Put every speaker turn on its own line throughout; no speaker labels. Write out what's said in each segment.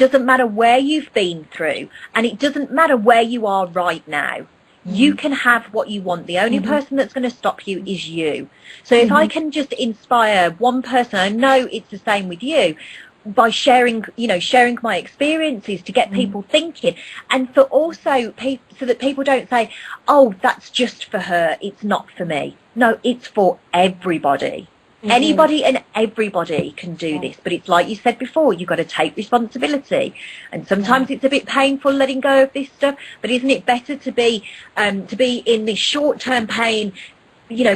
doesn't matter where you've been through, and it doesn't matter where you are right now. You can have what you want. The only person that's going to stop you is you. So if I can just inspire one person, I know it's the same with you, by sharing, sharing my experiences to get people thinking, and for also so that people don't say, oh, that's just for her, it's not for me. No, it's for everybody. Anybody and everybody can do this, but it's like you said before, you've got to take responsibility, and sometimes it's a bit painful letting go of this stuff. But isn't it better to be in this short-term pain,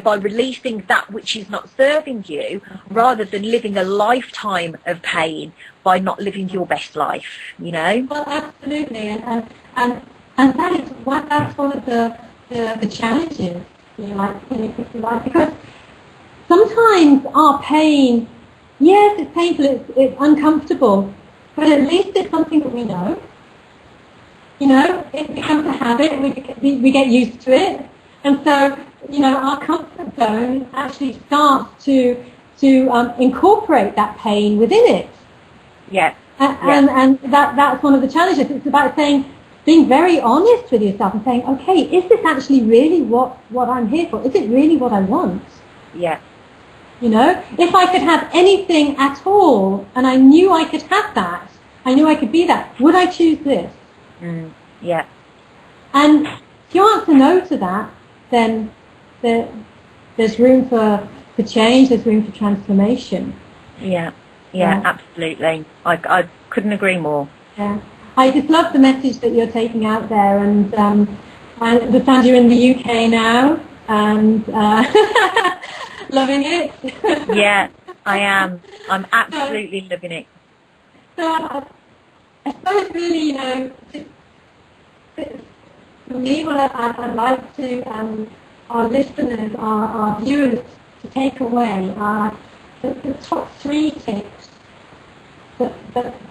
by releasing that which is not serving you, rather than living a lifetime of pain by not living your best life?
Well, absolutely, and that's one of the challenges, because sometimes our pain, yes, it's painful, it's uncomfortable, but at least it's something that we know. It becomes a habit, we get used to it, and so, our comfort zone actually starts to incorporate that pain within it.
Yeah.
And that's one of the challenges. It's about being very honest with yourself and saying, okay, is this actually really what I'm here for? Is it really what I want?
Yeah.
If I could have anything at all, and I knew I could have that, I knew I could be that, would I choose this?
Yeah.
And if you answer no to that, then there's room for change, there's room for transformation.
Yeah, absolutely. I couldn't agree more.
Yeah. I just love the message that you're taking out there, and I understand you're in the UK now, and loving it.
Yeah, I am. I'm absolutely loving it.
So I suppose really, for me, what I'd like to our listeners, our viewers, to take away are the top 3 tips that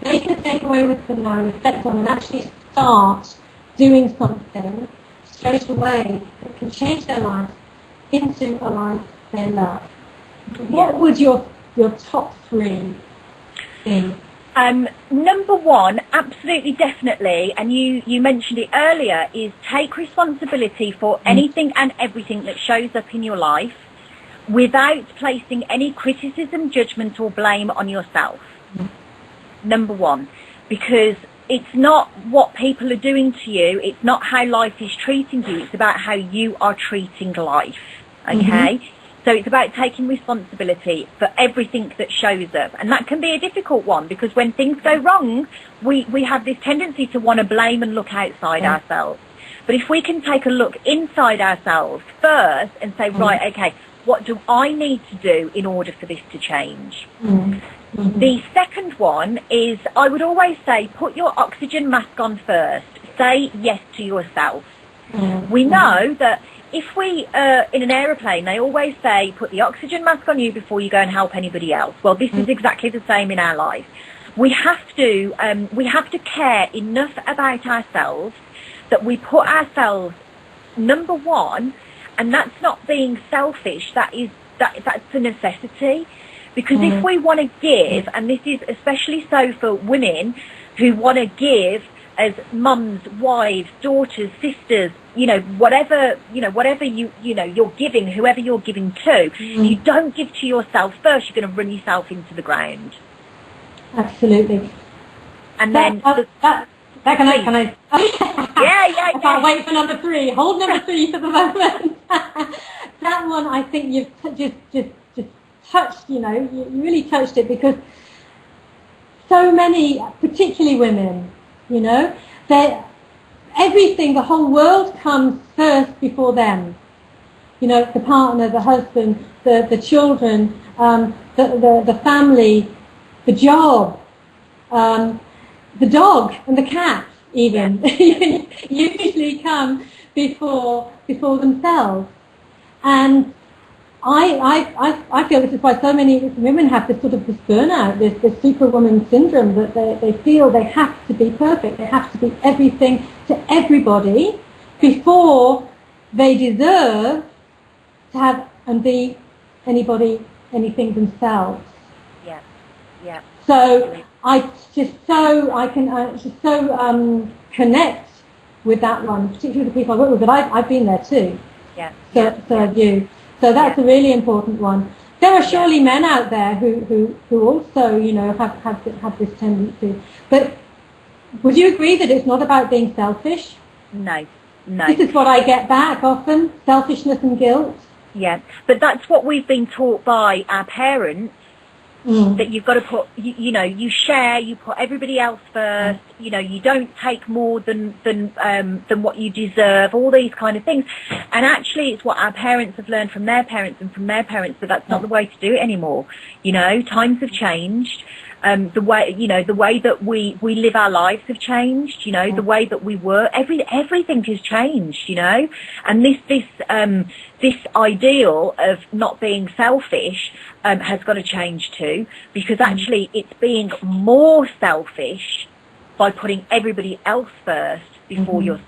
they can take away with them now, reflect on, and actually start doing something straight away that can change their life into a life they love. What would your top 3 be?
Number 1, absolutely, definitely, and you mentioned it earlier, is take responsibility for anything and everything that shows up in your life without placing any criticism, judgment or blame on yourself. Number 1, because it's not what people are doing to you, it's not how life is treating you, it's about how you are treating life, okay? So it's about taking responsibility for everything that shows up. And that can be a difficult one, because when things go wrong, we have this tendency to want to blame and look outside ourselves. But if we can take a look inside ourselves first and say, right, okay, what do I need to do in order for this to change? The second one is, I would always say, put your oxygen mask on first. Say yes to yourself. We know that if we, in an aeroplane, they always say, put the oxygen mask on you before you go and help anybody else. Well, this is exactly the same in our life. We have to care enough about ourselves that we put ourselves number 1, and that's not being selfish. That's a necessity. Because if we want to give, and this is especially so for women who want to give as mums, wives, daughters, sisters, whatever you're giving, whoever you're giving to, you don't give to yourself first. You're going to run yourself into the ground.
Absolutely.
And then
can I?
Yeah.
I can't wait for number 3. Hold number 3 for the moment. That one, I think you've just touched. You really touched it, because so many, particularly women, everything, the whole world comes first before them. The partner, the husband, the children, the family, the job, the dog and the cat even usually come before themselves. And I feel this is why so many women have this burnout, this superwoman syndrome, that they feel they have to be perfect, they have to be everything to everybody before they deserve to have and be anything themselves.
Yeah.
So I just so connect with that one, particularly the people I work with, but I've been there too.
Yeah.
So have you. So that's a really important one. There are surely men out there who also, you know, have this tendency. But would you agree that it's not about being selfish?
No, no.
This is what I get back often, selfishness and guilt.
Yeah, but that's what we've been taught by our parents, that you've got to put, you know, you share, you put everybody else first, you know, you don't take more than what you deserve, all these kind of things. And actually it's what our parents have learned from their parents and from their parents, but that's not the way to do it anymore. You know, times have changed. The way that we live our lives have changed, you know, the way that we work, everything has changed, you know, and this ideal of not being selfish has got to change too, because actually it's being more selfish by putting everybody else first before yourself.